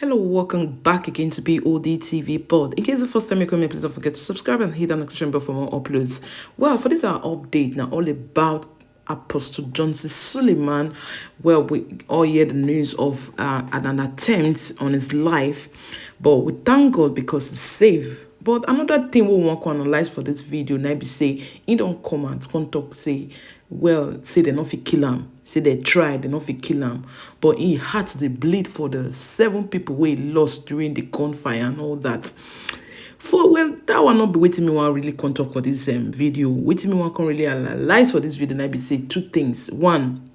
Hello, welcome back again to Bod TV Pod. In case the first time you come here, please don't forget to subscribe and hit that notification bell for more uploads. Well, for this our update now, all about Apostle Johnson Suleman. Well, we all hear the news of an attempt on his life, but we thank God because he's safe. But another thing we want to analyze for this video, now be say, he don't come and come talk, say, well, say they not fit kill him. Say they tried, they not fit kill him. But he had to bleed for the 7 people who he lost during the gunfire and all that. For well, that one not be waiting me one really can talk for this video. Waiting me one can really analyze for this video, and I be say 2 things. One,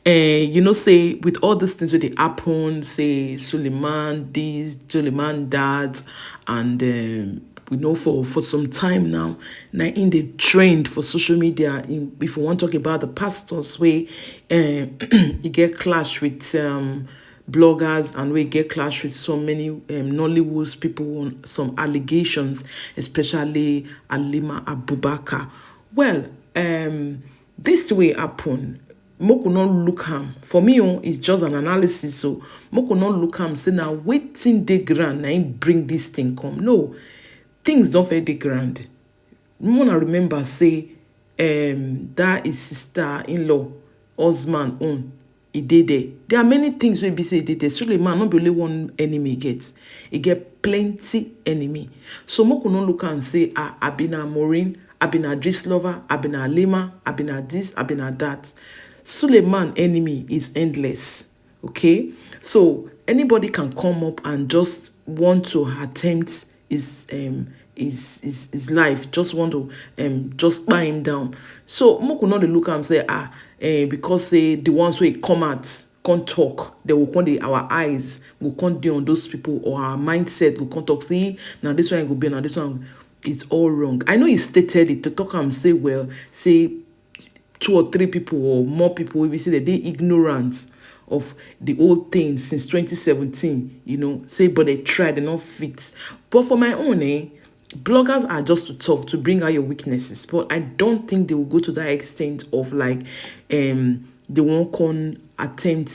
say with all these things where they happen, say Suleman this, Suleman that, and we know for some time now in the trend for social media. If we want to talk about the pastors where you get clash with bloggers, and we get clash with so many Nollywood people on some allegations, especially Halima Abubakar. Well, this way happen. Moko not look am. For me, it's just an analysis. So Moko not look am say now waiting the grand na bring this thing come. No, things don't feel the grand. Wanna remember say that is sister-in-law, husband own. He did there. There are many things we be say they did. Suleman not be only one enemy he gets. He get plenty enemy. So Moko not look and say I been a Maureen, I been a dress lover, I been a Halima, I been a this, I been a that. Suleman enemy is endless. Okay, so anybody can come up and just want to attempt his life, just want to just buy him down. So Moko not look and say because say the ones who come out can't talk, they will come our eyes will come down on those people, or our mindset will come talk, see now this one will be, now this one is all wrong. I know he stated it to talk and say, well, say 2 or 3 people or more people will be say that they ignorant of the old thing since 2017, say, but they tried, they're not fit. But for my own, bloggers are just to talk, to bring out your weaknesses, but I don't think they will go to that extent of like they won't come attempt,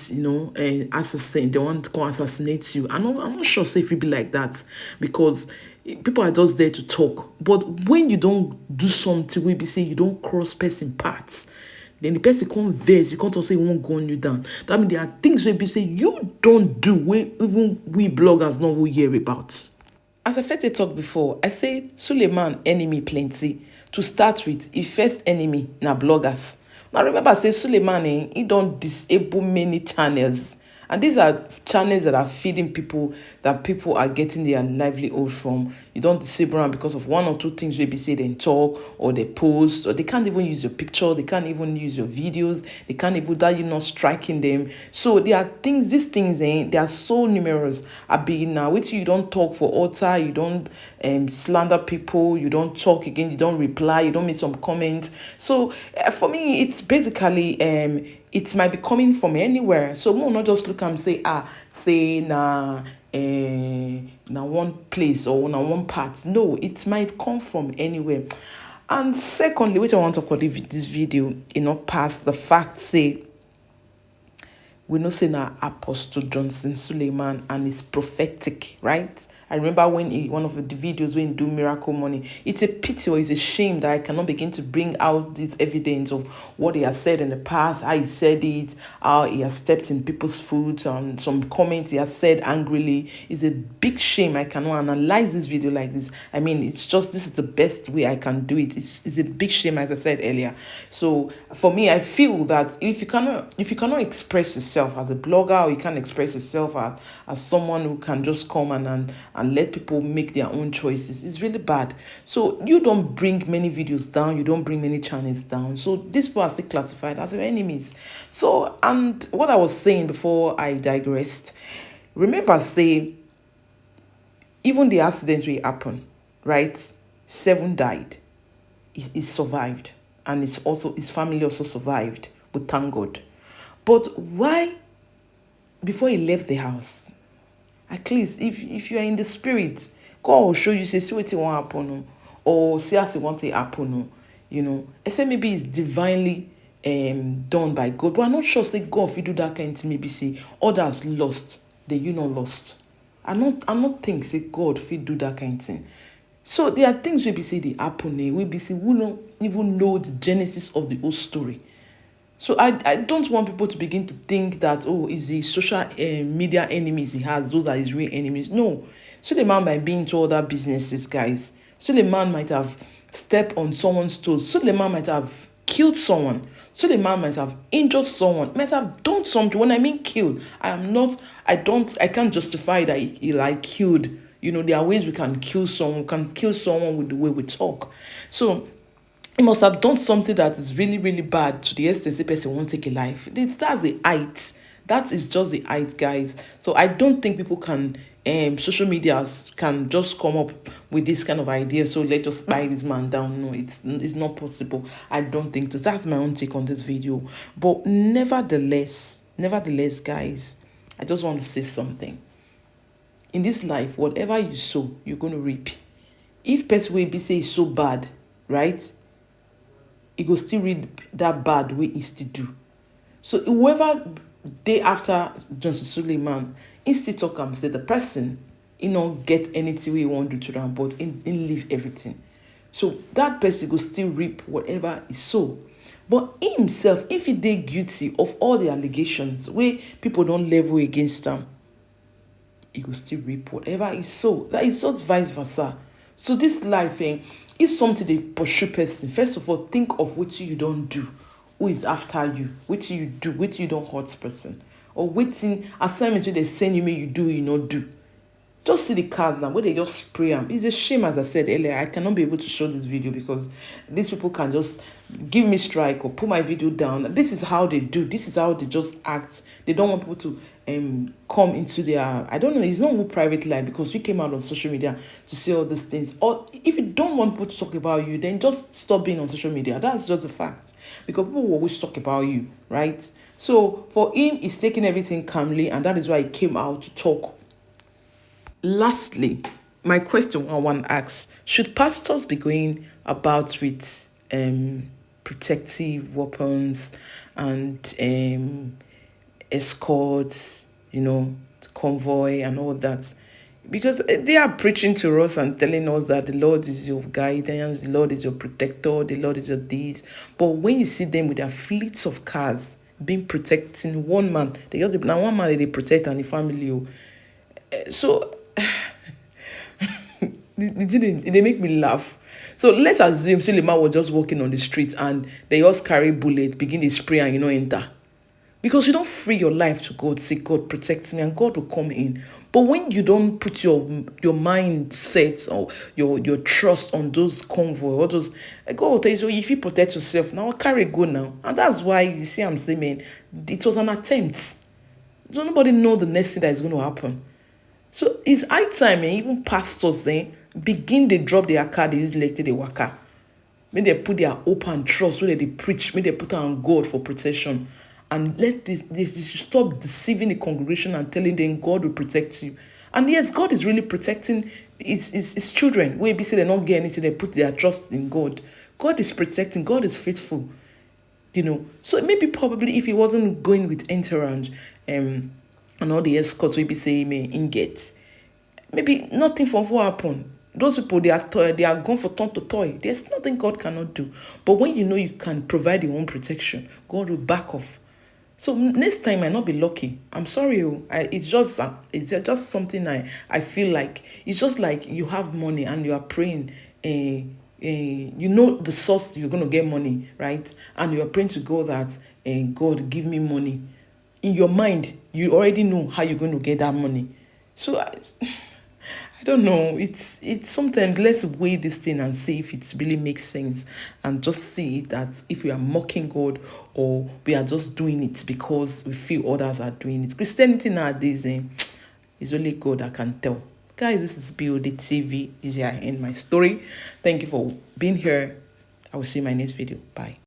assassin, they want to come assassinate you. I'm not sure say if it be like that, because people are just there to talk. But when you don't do something, we be say you don't cross person paths, then the person can't vex, you can't also say he won't gun you down. That means there are things we be say you don't do, when even we bloggers know we hear about. As I first talk before, I say Suleman enemy plenty. To start with, his first enemy na bloggers. Now remember, say Suleman, he don't disable many channels. And these are channels that are feeding people, that people are getting their livelihood from. You don't disable them because of 1 or 2 things maybe say they talk or they post, or they can't even use your picture, they can't even use your videos, they can't even that you're not striking them. So there are things, these things, they are so numerous. I be now with you don't talk for altar, you don't slander people, you don't talk again, you don't reply, you don't make some comments. So for me, it's basically it might be coming from anywhere. So we'll not just look and say say na one place or na one part. No, it might come from anywhere. And secondly, which I want to call this video, past the fact say we know say na Apostle Johnson Suleman, and it's prophetic, right? I remember when one of the videos when he do miracle money, it's a pity or it's a shame that I cannot begin to bring out this evidence of what he has said in the past, how he said it, how he has stepped in people's food, some comments he has said angrily. It's a big shame I cannot analyze this video like this. I mean, it's just, this is the best way I can do it. It's a big shame, as I said earlier. So for me, I feel that if you cannot express yourself as a blogger, or you can't express yourself as someone who can just come and let people make their own choices, it's really bad. So you don't bring many videos down, you don't bring many channels down. So these people are still classified as your enemies. So, and what I was saying before I digressed, remember say, even the accident will happen, right? 7 died. He survived. And his family also survived. But thank God. But why, before he left the house, at least if you are in the spirit, God will show you, say, see what you want happen, or see as you want to happen, I say maybe it's divinely done by God. But I'm not sure say God if you do that kind of thing, maybe say others lost. then you not lost. I not think say God fit do that kind of thing. So there are things we be say they happen, we be say we don't even know the genesis of the whole story. So I don't want people to begin to think that, oh, it's the social media enemies he has, those are his real enemies. No. Suleman might be into other businesses, guys. Suleman might have stepped on someone's toes. Suleman might have killed someone. Suleman might have injured someone, might have done something. When I mean killed, I can't justify that he like killed. There are ways we can kill someone. We can kill someone with the way we talk. So he must have done something that is really, really bad to the extent the person won't take a life. That's the height. That is just the height, guys. So I don't think people can, social medias can just come up with this kind of idea. So let's just buy this man down. No, it's not possible. I don't think so. That's my own take on this video. But nevertheless, guys, I just want to say something. In this life, whatever you sow, you're going to reap. If person will be say it's so bad, right? He go still read that bad way he still do. So whoever day after Johnson Suleman, he still talk am say the person, get anything we want to do to them, but in leave everything. So that person go still reap whatever he sow. But he himself, if he dey guilty of all the allegations where people don't level against him, he go still reap whatever he sow. That is just vice versa. So this life is something they pursue person. First of all, think of what you don't do. Who is after you? What you do? What you don't hurt person? Or waiting assignment where they send you, may you do, you not do. Just see the card now where they just spray them. It's a shame, as I said earlier, I cannot be able to show this video because these people can just give me strike or put my video down. This is how they do. This is how they just act. They don't want people to come into their, I don't know, it's not a private life because you came out on social media to see all these things. Or if you don't want people to talk about you, then just stop being on social media. That's just a fact. Because people will always talk about you, right? So for him, he's taking everything calmly, and that is why he came out to talk. Lastly, my question I want to ask, should pastors be going about with protective weapons and escorts, convoy and all that? Because they are preaching to us and telling us that the Lord is your guidance, the Lord is your protector, the Lord is your this. But when you see them with their fleets of cars being protecting one man, now one man they protect and the family. So they make me laugh. So let's assume Suleman was just walking on the street and they just carry bullets, begin to spray and enter. Because you don't free your life to God, say, God protects me, and God will come in. But when you don't put your mindset or your trust on those convoy or those, God will tell you, so if you protect yourself, now carry go now. And that's why you see I'm saying, man, it was an attempt. So nobody know the next thing that is going to happen. So it's high time, even pastors begin they drop their car, they use leg to the waka. When they put their hope and trust, when they preach, when they put on God for protection. And let this stop deceiving the congregation and telling them God will protect you. And yes, God is really protecting his children. Where they say they don't get anything, they put their trust in God. God is protecting, God is faithful. So maybe probably if he wasn't going with entourage and all the escorts we be saying in get, maybe nothing from what happened. Those people they are gone for turn to toy. There's nothing God cannot do. But when you can provide your own protection, God will back off. So next time I not be lucky. I'm sorry. It's just something I feel like. It's just like you have money and you are praying. You know the source you're going to get money, right? And you are praying to God that God give me money. In your mind, you already know how you're going to get that money. So I don't know. It's sometimes let's weigh this thing and see if it really makes sense, and just see that if we are mocking God or we are just doing it because we feel others are doing it. Christianity nowadays is only God that can tell. Guys, this is Bod TV. This is here I end my story. Thank you for being here. I will see you in my next video. Bye.